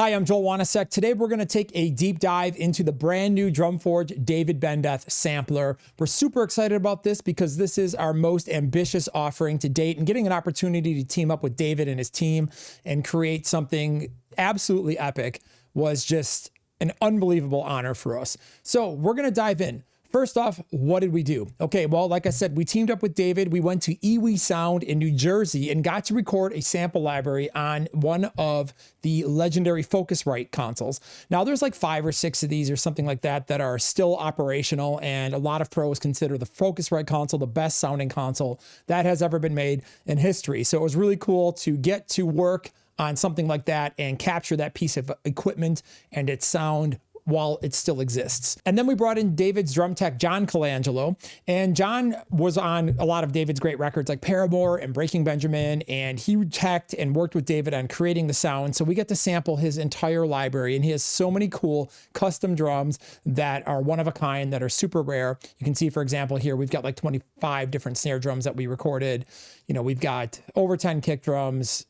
Hi, I'm Joel Wanasek. Today we're going to take a deep dive into the brand new Drumforge David Bendeth sampler. We're super excited about this because this is our most ambitious offering to date, and getting an opportunity to team up with David and his team and create something absolutely epic was just an unbelievable honor for us. So we're going to dive in. First off, what did we do? Okay, well, like I said, we teamed up with David. We went to IIWII Sound in New Jersey and got to record a sample library on one of the legendary Focusrite consoles. Now, there's like 5 or 6 of these or something like that that are still operational, and a lot of pros consider the Focusrite console the best sounding console that has ever been made in history. So it was really cool to get to work on something like that and capture that piece of equipment and its sound while it still exists. And then we brought in David's drum tech, John Colangelo, and John was on a lot of David's great records like Paramore and Breaking Benjamin, and he teched and worked with David on creating the sound. So we get to sample his entire library, and he has so many cool custom drums that are one of a kind, that are super rare. You can see, for example, here we've got like 25 different snare drums that we recorded. You know, we've got over 10 kick drums,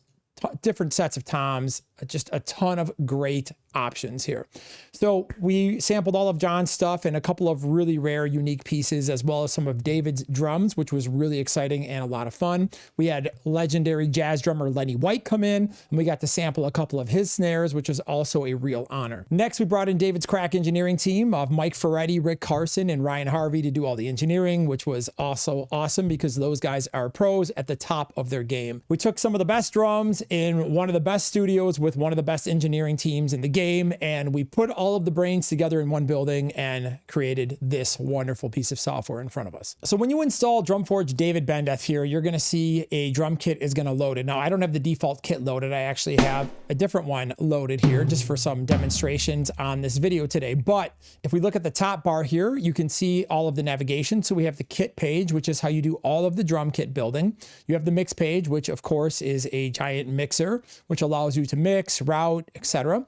different sets of toms, just a ton of great options here. So we sampled all of John's stuff and a couple of really rare, unique pieces, as well as some of David's drums, which was really exciting and a lot of fun. We had legendary jazz drummer Lenny come in, and we got to sample a couple of his snares, which was also a real honor. Next, we brought in David's crack engineering team of Mike Ferretti, Carson, and Ryan Harvey to do all the engineering, which was also awesome because those guys are pros at the top of their game. We took some of the best drums in one of the best studios with one of the best engineering teams in the game, and we put all of the brains together in one building and created this wonderful piece of software in front of us. So when you install Drumforge David Bendeth here, you're going to see a drum kit is going to load it. Now, I don't have the default kit loaded. I actually have a different one loaded here just for some demonstrations on this video today. But if we look at the top bar here, you can see all of the navigation. So we have the kit page, which is how you do all of the drum kit building. You have the mix page, which of course is a giant mixer, which allows you to mix, route, etc.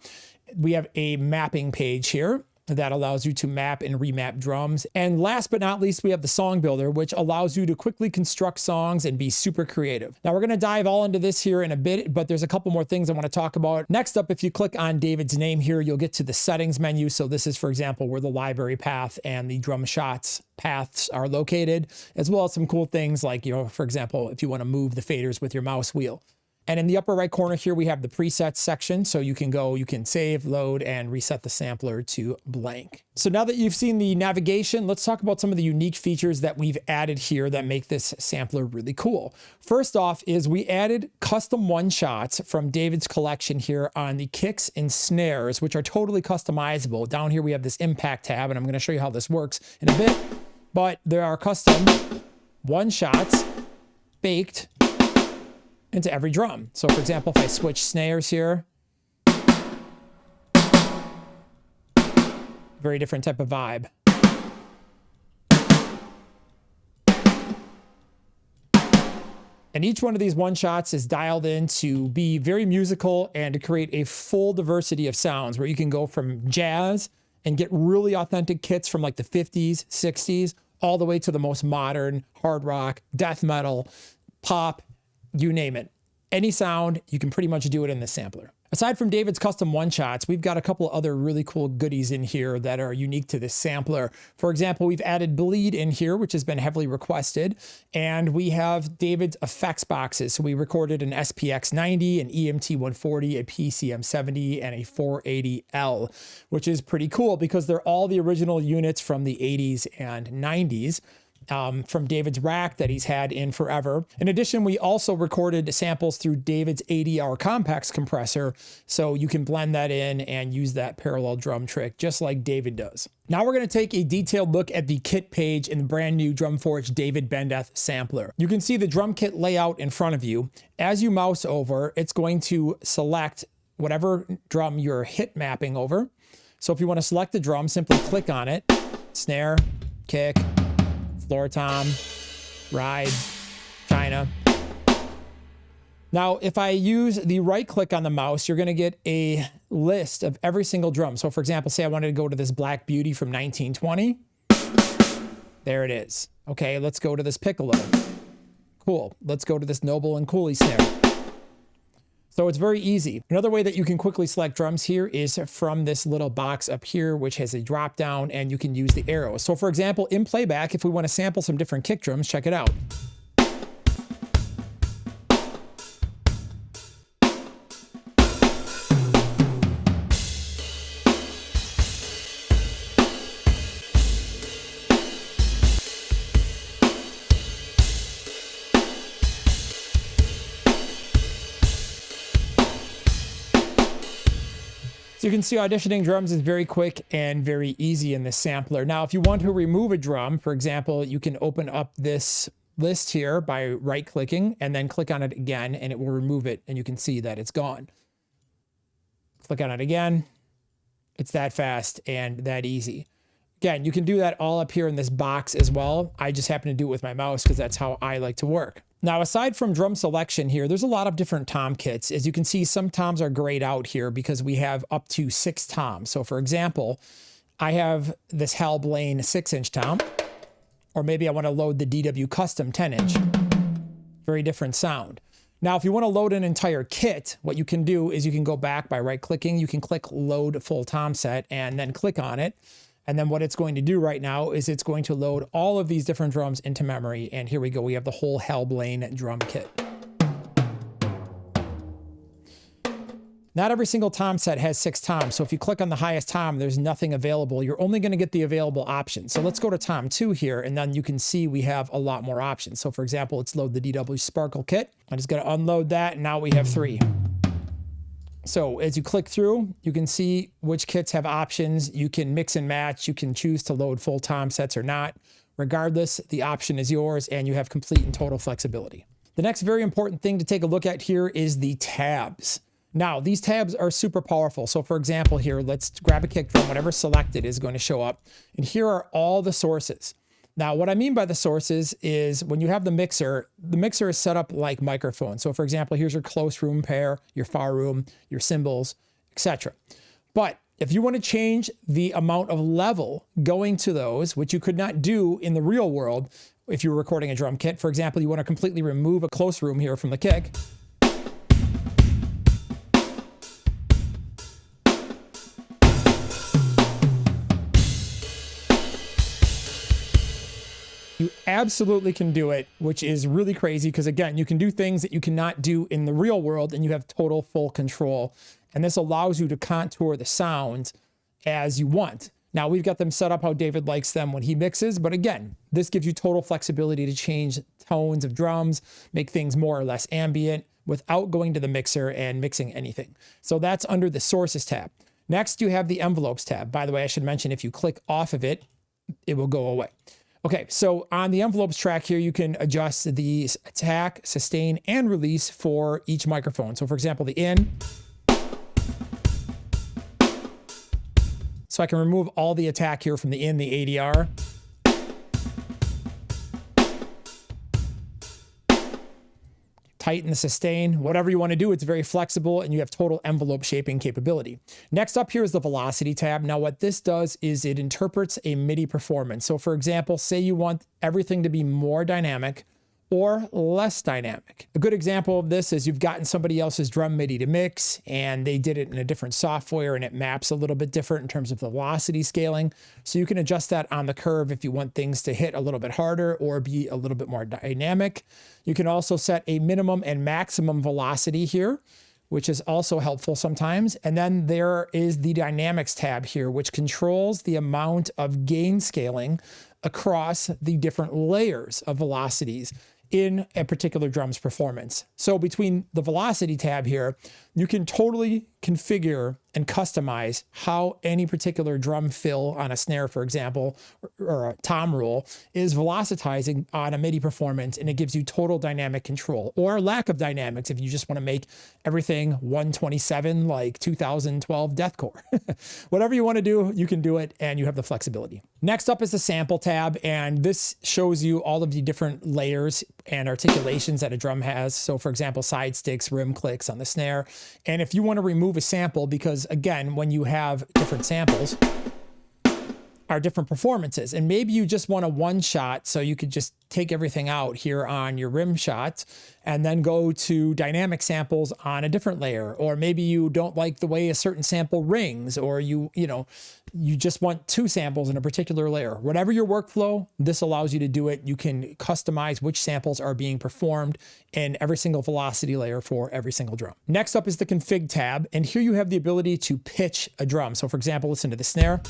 We have a mapping page here that allows you to map and remap drums. And last but not least, we have the song builder, which allows you to quickly construct songs and be super creative. Now we're going to dive all into this here in a bit, but there's a couple more things I want to talk about. Next up, if you click on David's name here, you'll get to the settings menu. So this is, for example, where the library path and the drum shots paths are located, as well as some cool things like, you know, for example, if you want to move the faders with your mouse wheel. And in the upper right corner here, we have the presets section. So you can save, load, and reset the sampler to blank. So now that you've seen the navigation, let's talk about some of the unique features that we've added here that make this sampler really cool. First off is we added custom one-shots from David's collection here on the kicks and snares, which are totally customizable. Down here, we have this impact tab, and I'm going to show you how this works in a bit. But there are custom one-shots baked into every drum. So for example, if I switch snares here, very different type of vibe. And each one of these one shots is dialed in to be very musical and to create a full diversity of sounds where you can go from jazz and get really authentic kits from like the 50s, 60s, all the way to the most modern hard rock, death metal, pop, you name it. Any sound, you can pretty much do it in the sampler. Aside from David's custom one-shots, we've got a couple of other really cool goodies in here that are unique to this sampler. For example, we've added bleed in here, which has been heavily requested, and we have David's effects boxes. So we recorded an SPX 90, an EMT 140, a PCM 70, and a 480L, which is pretty cool because they're all the original units from the 80s and 90s. From David's rack that he's had in forever. In addition, we also recorded samples through David's ADR Complex compressor, so you can blend that in and use that parallel drum trick just like David does. Now we're going to take a detailed look at the kit page in the brand new Drumforge David Bendeth sampler. You can see the drum kit layout in front of you. As you mouse over, it's going to select whatever drum you're hit mapping over. So if you want to select the drum, simply click on it. Snare, kick, floor tom, ride, China. Now, if I use the right click on the mouse, you're going to get a list of every single drum. So for example, say I wanted to go to this Black Beauty from 1920. There it is. Okay, let's go to this piccolo. Cool. Let's go to this Noble and Cooley snare. So it's very easy. Another way that you can quickly select drums here is from this little box up here, which has a drop down, and you can use the arrows. So for example, in playback, if we want to sample some different kick drums, check it out. So you can see auditioning drums is very quick and very easy in this sampler. Now, if you want to remove a drum, for example, you can open up this list here by right-clicking and then click on it again, and it will remove it, and you can see that it's gone. Click on it again. It's that fast and that easy. Again, you can do that all up here in this box as well. I just happen to do it with my mouse because that's how I like to work. Now, aside from drum selection here, there's a lot of different tom kits. As you can see, some toms are grayed out here because we have up to 6 toms. So for example, I have this Hal Blaine 6-inch tom, or maybe I want to load the DW Custom 10-inch. Very different sound. Now, if you want to load an entire kit, what you can do is you can go back by right-clicking. You can click Load Full Tom Set and then click on it. And then what it's going to do right now is it's going to load all of these different drums into memory. And here we go. We have the whole Hal Blaine drum kit. Not every single tom set has 6 toms. So if you click on the highest tom, there's nothing available. You're only going to get the available options. So let's go to tom 2 here, and then you can see we have a lot more options. So for example, let's load the DW Sparkle kit. I'm just going to unload that, and now we have 3. So as you click through, you can see which kits have options. You can mix and match. You can choose to load full tom sets or not. Regardless, the option is yours, and you have complete and total flexibility. The next very important thing to take a look at here is the tabs. Now, these tabs are super powerful. So for example here, let's grab a kick drum, whatever selected is going to show up. And here are all the sources. Now, what I mean by the sources is when you have the mixer is set up like microphones. So for example, here's your close room pair, your far room, your cymbals, etc. But if you want to change the amount of level going to those, which you could not do in the real world if you were recording a drum kit, for example, you want to completely remove a close room here from the kick. You absolutely can do it, which is really crazy because, again, you can do things that you cannot do in the real world, and you have total full control. And this allows you to contour the sound as you want. Now, we've got them set up how David likes them when he mixes, but again, this gives you total flexibility to change tones of drums, make things more or less ambient without going to the mixer and mixing anything. So that's under the Sources tab. Next, you have the Envelopes tab. By the way, I should mention if you click off of it, it will go away. Okay, so on the envelopes track here, you can adjust the attack, sustain, and release for each microphone. So for example, the in. So I can remove all the attack here from the in, the ADR. Tighten the sustain, whatever you want to do. It's very flexible and you have total envelope shaping capability. Next up here is the velocity tab. Now what this does is it interprets a MIDI performance. So for example, say you want everything to be more dynamic or less dynamic. A good example of this is you've gotten somebody else's drum MIDI to mix and they did it in a different software and it maps a little bit different in terms of velocity scaling. So you can adjust that on the curve if you want things to hit a little bit harder or be a little bit more dynamic. You can also set a minimum and maximum velocity here, which is also helpful sometimes. And then there is the Dynamics tab here, which controls the amount of gain scaling across the different layers of velocities in a particular drum's performance. So between the velocity tab here, you can totally configure and customize how any particular drum fill on a snare, for example, or a tom roll is velocitizing on a MIDI performance, and it gives you total dynamic control or lack of dynamics if you just want to make everything 127 like 2012 deathcore. Whatever you want to do, you can do it, and you have the flexibility. Next up is the sample tab, and this shows you all of the different layers and articulations that a drum has. So for example, side sticks, rim clicks on the snare. And if you want to remove a sample, because again, when you have different samples, are different performances. And maybe you just want a one shot, so you could just take everything out here on your rim shot and then go to dynamic samples on a different layer. Or maybe you don't like the way a certain sample rings, or you just want two samples in a particular layer. Whatever your workflow, this allows you to do it. You can customize which samples are being performed in every single velocity layer for every single drum. Next up is the config tab. And here you have the ability to pitch a drum. So for example, listen to the snare.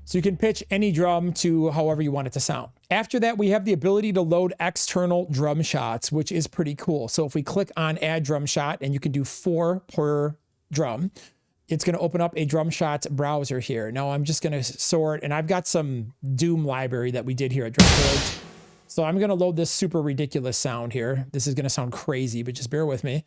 So you can pitch any drum to however you want it to sound. After that, we have the ability to load external drum shots, which is pretty cool. So if we click on add drum shot, and you can do 4 per drum, it's going to open up a drum shots browser here. Now I'm just going to sort, and I've got some Doom library that we did here at Drumforge. So I'm going to load this super ridiculous sound here. This is going to sound crazy, but just bear with me.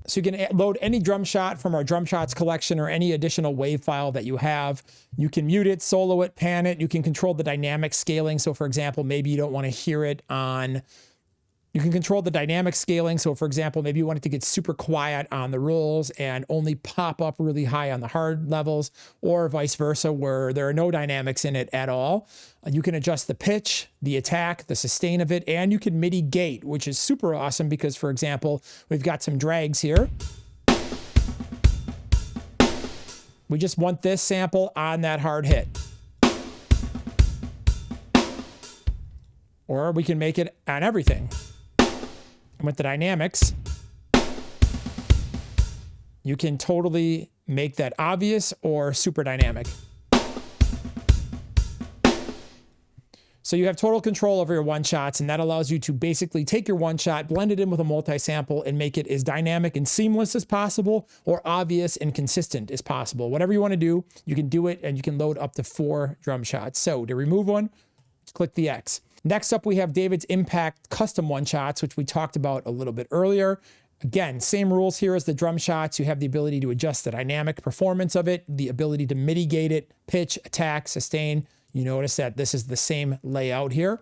So you can load any drum shot from our drum shots collection or any additional wave file that you have. You can mute it, solo it, pan it. You can control the dynamic scaling. So for example, maybe you don't want to hear it on, you can control the dynamic scaling. So for example, maybe you want it to get super quiet on the rolls and only pop up really high on the hard levels, or vice versa, where there are no dynamics in it at all. You can adjust the pitch, the attack, the sustain of it, and you can MIDI gate, which is super awesome because, for example, we've got some drags here. We just want this sample on that hard hit. Or we can make it on everything. And with the dynamics, you can totally make that obvious or super dynamic. So you have total control over your one shots, and that allows you to basically take your one shot, blend it in with a multi-sample, and make it as dynamic and seamless as possible, or obvious and consistent as possible. Whatever you want to do, you can do it, and you can load up to 4 drum shots. So to remove one, just click the X. Next up, we have David's Impact custom one shots, which we talked about a little bit earlier. Again, same rules here as the drum shots. You have the ability to adjust the dynamic performance of it, the ability to mitigate it, pitch, attack, sustain. You notice that this is the same layout here,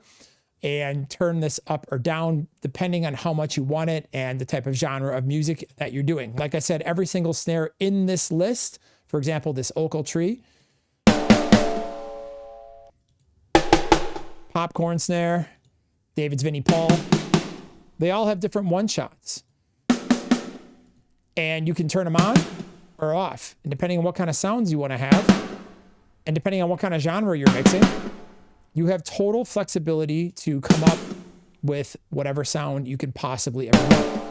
and turn this up or down depending on how much you want it and the type of genre of music that you're doing. Like I said, every single snare in this list, for example, this Ocal Tree, Popcorn snare, David's Vinnie Paul, they all have different one shots. And you can turn them on or off. And depending on what kind of sounds you want to have, and depending on what kind of genre you're mixing, you have total flexibility to come up with whatever sound you could possibly ever want.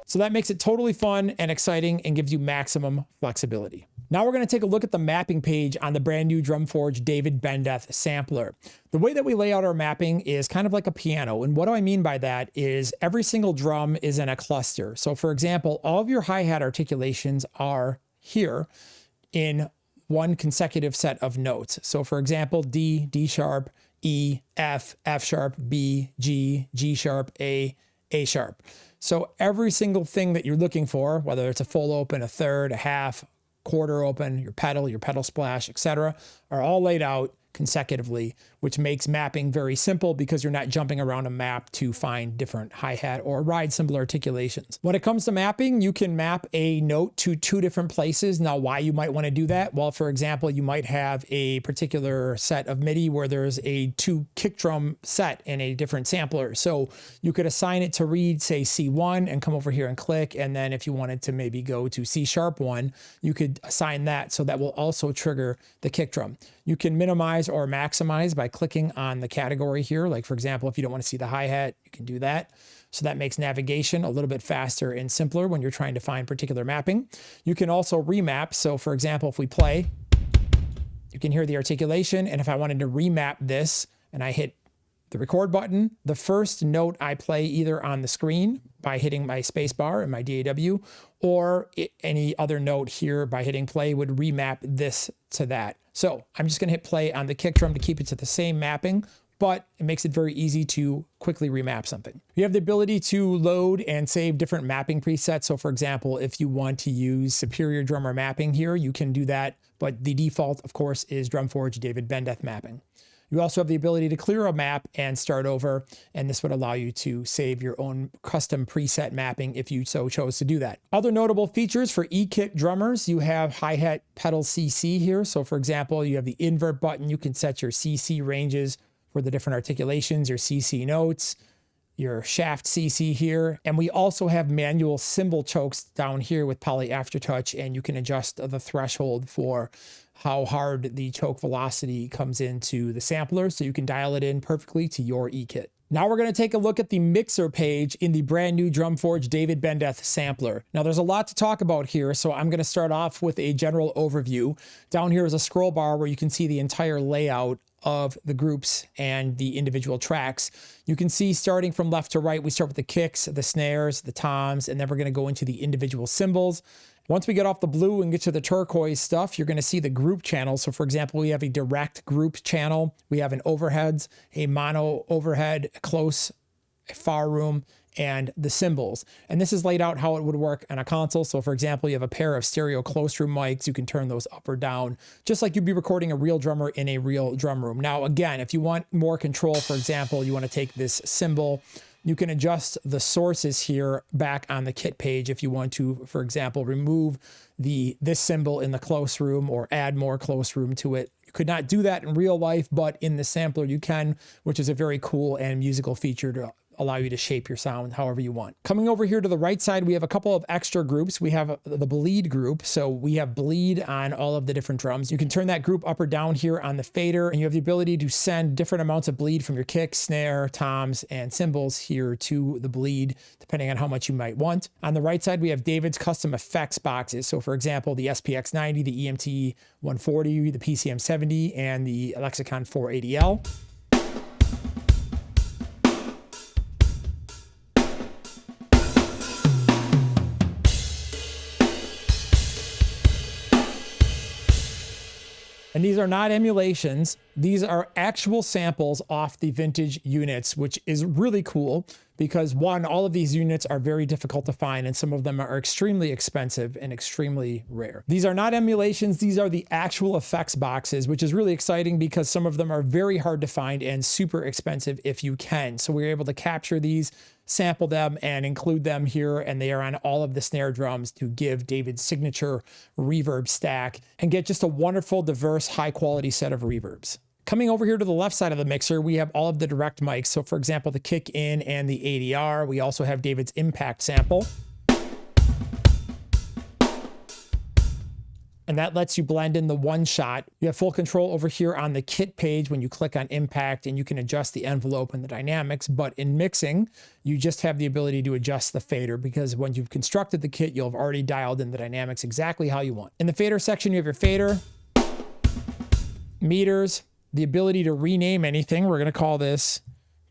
So that makes it totally fun and exciting and gives you maximum flexibility. Now we're going to take a look at the mapping page on the brand new Drumforge David Bendeth sampler. The way that we lay out our mapping is kind of like a piano. And what do I mean by that is every single drum is in a cluster. So for example, all of your hi-hat articulations are here in one consecutive set of notes. So for example, D, D sharp, E, F, F sharp, B, G, G sharp, A sharp. So every single thing that you're looking for, whether it's a full open, a third, a half, quarter open, your pedal splash, etc., are all laid out consecutively, which makes mapping very simple because you're not jumping around a map to find different hi-hat or ride cymbal articulations. When it comes to mapping, you can map a note to 2 different places. Now, why you might want to do that? Well, for example, you might have a particular set of MIDI where there's a 2 kick drum set in a different sampler. So you could assign it to read, say, C1 and come over here and click. And then if you wanted to maybe go to C sharp 1, you could assign that. So that will also trigger the kick drum. You can minimize or maximize by clicking on the category here. Like for example, if you don't want to see the hi-hat, you can do that. So that makes navigation a little bit faster and simpler when you're trying to find particular mapping. You can also remap. So for example, if we play, you can hear the articulation. And if I wanted to remap this and I hit the record button, the first note I play either on the screen by hitting my space bar and my DAW, or any other note here by hitting play would remap this to that. So I'm just going to hit play on the kick drum to keep it to the same mapping, but it makes it very easy to quickly remap something. You have the ability to load and save different mapping presets. So for example, if you want to use Superior Drummer mapping here, you can do that. But the default, of course, is Drumforge David Bendeth mapping. You also have the ability to clear a map and start over, and this would allow you to save your own custom preset mapping if you so chose to do that. Other notable features for E-kit drummers, you have hi-hat pedal CC here. So for example, you have the invert button. You can set your CC ranges for the different articulations, your CC notes, your shaft CC here. And we also have manual cymbal chokes down here with poly aftertouch, and you can adjust the threshold for how hard the choke velocity comes into the sampler, so you can dial it in perfectly to your E-kit. Now we're going to take a look at the mixer page in the brand new Drumforge David Bendeth sampler. Now there's a lot to talk about here, so I'm going to start off with a general overview. Down here is a scroll bar where you can see the entire layout of the groups and the individual tracks. You can see starting from left to right, we start with the kicks, the snares, the toms, and then we're going to go into the individual cymbals. Once we get off the blue and get to the turquoise stuff, you're going to see the group channels. So for example, we have a direct group channel. We have an overheads, a mono overhead, a close, a far room, and the cymbals. And this is laid out how it would work on a console. So for example, you have a pair of stereo close room mics. You can turn those up or down, just like you'd be recording a real drummer in a real drum room. Now, again, if you want more control, for example, you want to take this cymbal, you can adjust the sources here back on the kit page if you want to, for example, remove this cymbal in the close room or add more close room to it. You could not do that in real life, but in the sampler you can, which is a very cool and musical feature to allow you to shape your sound however you want. Coming over here to the right side, we have a couple of extra groups. We have the bleed group. So we have bleed on all of the different drums. You can turn that group up or down here on the fader, and you have the ability to send different amounts of bleed from your kick, snare, toms, and cymbals here to the bleed, depending on how much you might want. On the right side, we have David's custom effects boxes. So for example, the SPX 90, the EMT 140, the PCM 70, and the Lexicon 480L. And these are not emulations. These are actual samples off the vintage units, which is really cool because one, all of these units are very difficult to find and some of them are extremely expensive and extremely rare. These are not emulations. These are the actual effects boxes, which is really exciting because some of them are very hard to find and super expensive if you can. So we were able to capture these, sample them, and include them here, and they are on all of the snare drums to give David's signature reverb stack and get just a wonderful, diverse, high-quality set of reverbs. Coming over here to the left side of the mixer, we have all of the direct mics. So for example, the kick in and the ADR. We also have David's impact sample. And that lets you blend in the one shot. You have full control over here on the kit page when you click on impact, and you can adjust the envelope and the dynamics. But in mixing, you just have the ability to adjust the fader because when you've constructed the kit, you'll have already dialed in the dynamics exactly how you want. In the fader section, you have your fader, meters, the ability to rename anything. We're going to call this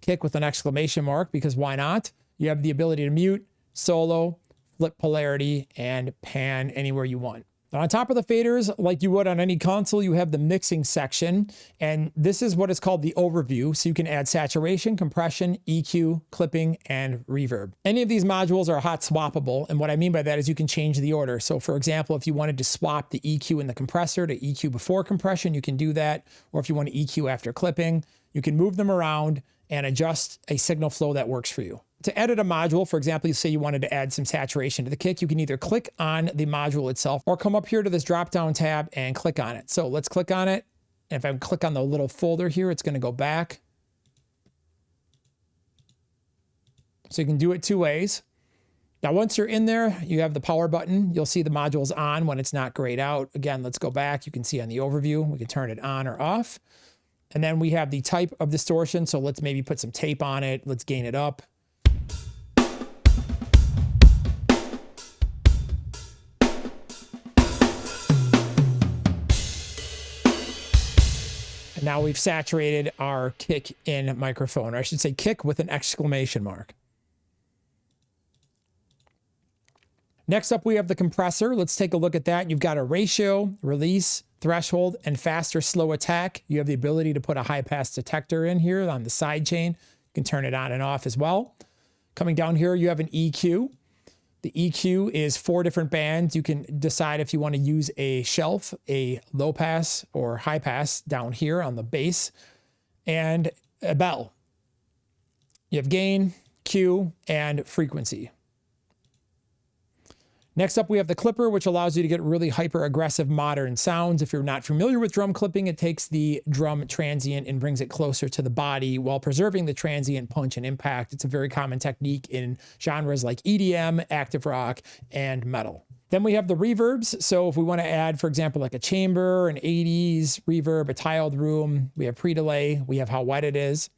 kick with an exclamation mark because why not? You have the ability to mute, solo, flip polarity, and pan anywhere you want. Now on top of the faders, like you would on any console, you have the mixing section, and this is what is called the overview. So you can add saturation, compression, EQ, clipping, and reverb. Any of these modules are hot swappable, and what I mean by that is you can change the order. So for example, if you wanted to swap the EQ in the compressor to EQ before compression, you can do that. Or if you want to EQ after clipping, you can move them around and adjust a signal flow that works for you. To edit a module, for example, you say you wanted to add some saturation to the kick, you can either click on the module itself or come up here to this drop-down tab and click on it. So let's click on it. And if I click on the little folder here, it's going to go back. So you can do it two ways. Now, once you're in there, you have the power button. You'll see the module's on when it's not grayed out. Again, let's go back. You can see on the overview, we can turn it on or off. And then we have the type of distortion. So let's maybe put some tape on it. Let's gain it up. And now we've saturated our kick in microphone, or I should say kick with an exclamation mark. Next up, we have the compressor. Let's take a look at that. You've got a ratio, release, threshold, and fast or slow attack. You have the ability to put a high pass detector in here on the side chain. You can turn it on and off as well. Coming down here, you have an EQ. The EQ is 4 different bands. You can decide if you want to use a shelf, a low pass, or high pass down here on the bass. and a bell. You have gain, Q, and frequency. Next up, we have the clipper, which allows you to get really hyper aggressive modern sounds. If you're not familiar with drum clipping, it takes the drum transient and brings it closer to the body while preserving the transient punch and impact. It's a very common technique in genres like EDM, active rock, and metal. Then we have the reverbs. So if we want to add, for example, like a chamber, an 80s reverb, a tiled room, we have pre-delay, we have how wet it is.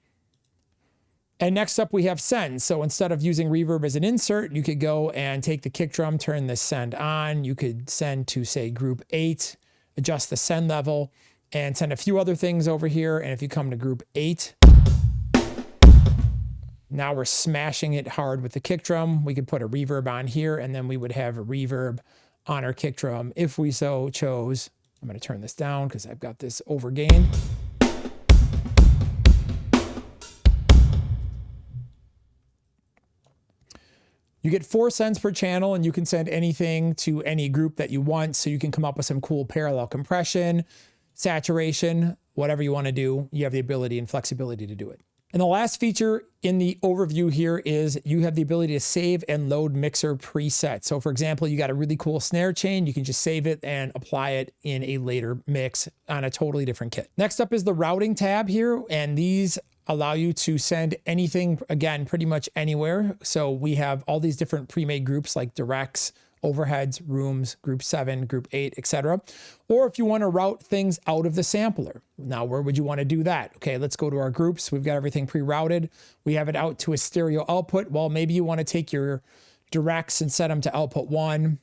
And next up, we have send. So instead of using reverb as an insert, you could go and take the kick drum, turn the send on. You could send to, say, group 8, adjust the send level, and send a few other things over here. And if you come to group 8, now we're smashing it hard with the kick drum. We could put a reverb on here, and then we would have a reverb on our kick drum if we so chose. I'm going to turn this down because I've got this over gain. You get 4 sends per channel, and you can send anything to any group that you want. So you can come up with some cool parallel compression, saturation, whatever you want to do. You have the ability and flexibility to do it. And the last feature in the overview here is you have the ability to save and load mixer presets. So for example, you got a really cool snare chain. You can just save it and apply it in a later mix on a totally different kit. Next up is the routing tab here. And these allow you to send anything, again, pretty much anywhere. So we have all these different pre-made groups like directs, overheads, rooms, group 7, group 8, etc. Or if you want to route things out of the sampler. Now, where would you want to do that? Okay, let's go to our groups. We've got everything pre-routed. We have it out to a stereo output. Well, maybe you want to take your directs and set them to output 1,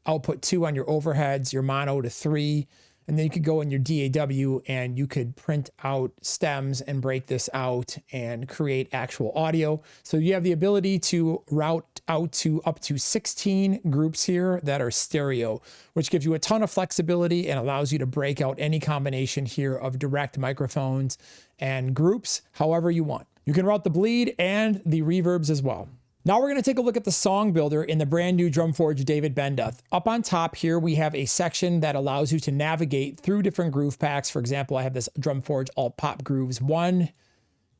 output 2 on your overheads, your mono to 3, and then you could go in your DAW and you could print out stems and break this out and create actual audio. So you have the ability to route out to up to 16 groups here that are stereo, which gives you a ton of flexibility and allows you to break out any combination here of direct microphones and groups however you want. You can route the bleed and the reverbs as well. Now we're going to take a look at the song builder in the brand new Drumforge David Bendeth. Up on top here, we have a section that allows you to navigate through different groove packs. For example, I have this Drumforge Alt Pop Grooves 1.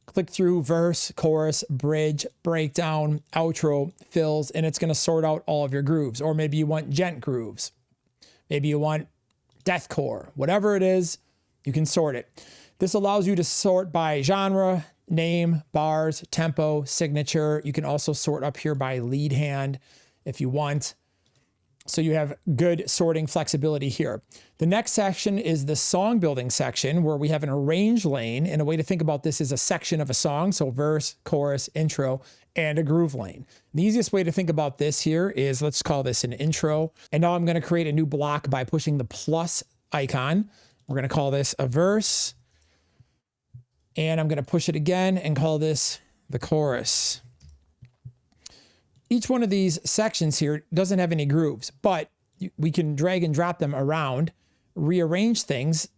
Click through verse, chorus, bridge, breakdown, outro, fills, and it's going to sort out all of your grooves. Or maybe you want gent grooves. Maybe you want deathcore. Whatever it is, you can sort it. This allows you to sort by genre, name, bars, tempo, signature. You can also sort up here by lead hand if you want. So you have good sorting flexibility here. The next section is the song building section where we have an arrange lane. And a way to think about this is a section of a song. So verse, chorus, intro, and a groove lane. The easiest way to think about this here is, let's call this an intro. And now I'm going to create a new block by pushing the plus icon. We're going to call this a verse. And I'm going to push it again and call this the chorus. Each one of these sections here doesn't have any grooves, but we can drag and drop them around, rearrange things,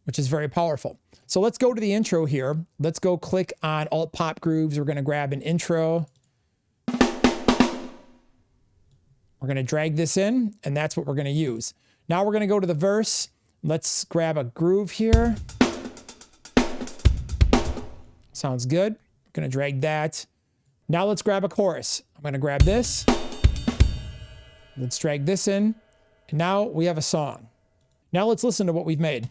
which is very powerful. So let's go to the intro here. Let's go click on Alt Pop Grooves. We're going to grab an intro. We're going to drag this in, and that's what we're going to use. Now we're going to go to the verse. Let's grab a groove here. Sounds good. I'm going to drag that. Now let's grab a chorus. I'm going to grab this. Let's drag this in. And now we have a song. Now let's listen to what we've made.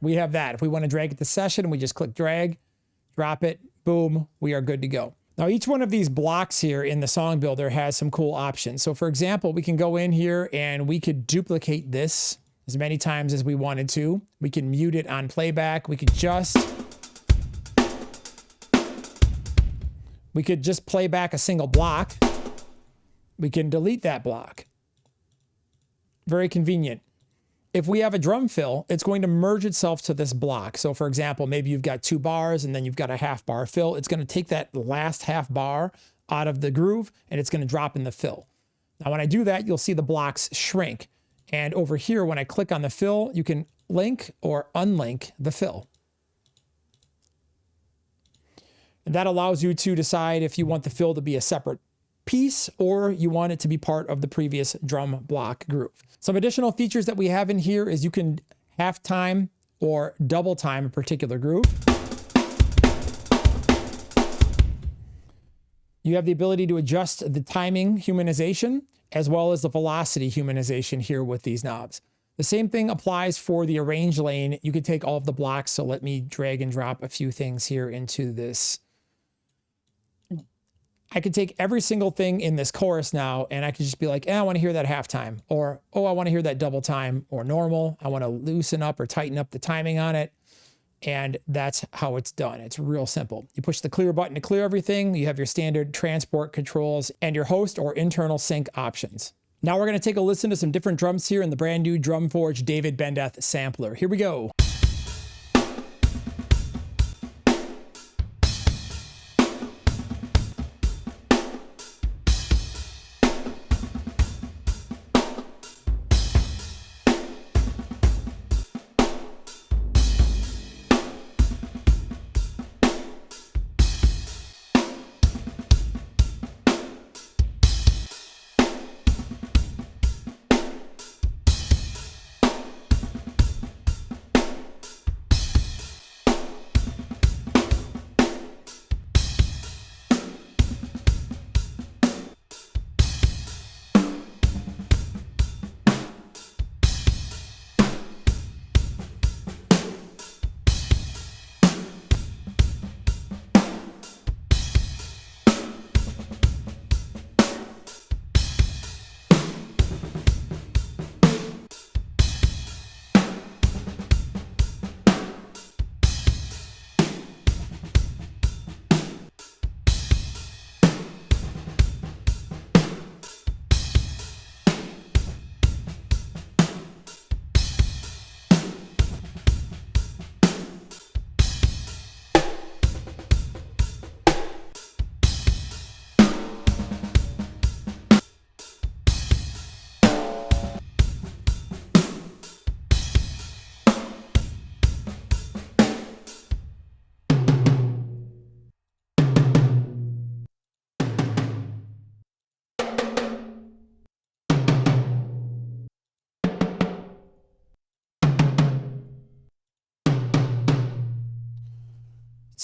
We have that. If we want to drag it to session, we just click drag, drop it, boom, we are good to go. Now, each one of these blocks here in the song builder has some cool options. So for example, we can go in here and we could duplicate this as many times as we wanted to. We can mute it on playback. We could just play back a single block. We can delete that block. Very convenient. If we have a drum fill, it's going to merge itself to this block. So for example, maybe you've got 2 bars and then you've got a half bar fill. It's going to take that last half bar out of the groove and it's going to drop in the fill. Now, when I do that, you'll see the blocks shrink. And over here, when I click on the fill, you can link or unlink the fill. And that allows you to decide if you want the fill to be a separate piece or you want it to be part of the previous drum block groove. Some additional features that we have in here is you can half time or double time a particular groove. You have the ability to adjust the timing humanization as well as the velocity humanization here with these knobs. The same thing applies for the arrange lane. You could take all of the blocks. So let me drag and drop a few things here into this. I could take every single thing in this chorus now, and I could just be like, I want to hear that halftime, or, oh, I want to hear that double time or normal. I want to loosen up or tighten up the timing on it. And that's how it's done. It's real simple. You push the clear button to clear everything. You have your standard transport controls and your host or internal sync options. Now we're going to take a listen to some different drums here in the brand new Drumforge David Bendeth sampler. Here we go.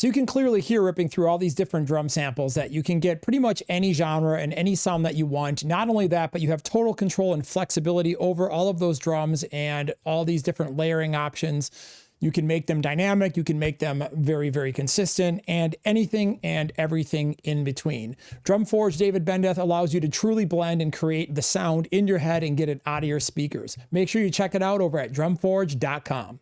So you can clearly hear ripping through all these different drum samples that you can get pretty much any genre and any sound that you want. Not only that, but you have total control and flexibility over all of those drums and all these different layering options. You can make them dynamic, you can make them very, very consistent, and anything and everything in between. Drumforge David Bendeth allows you to truly blend and create the sound in your head and get it out of your speakers. Make sure you check it out over at drumforge.com.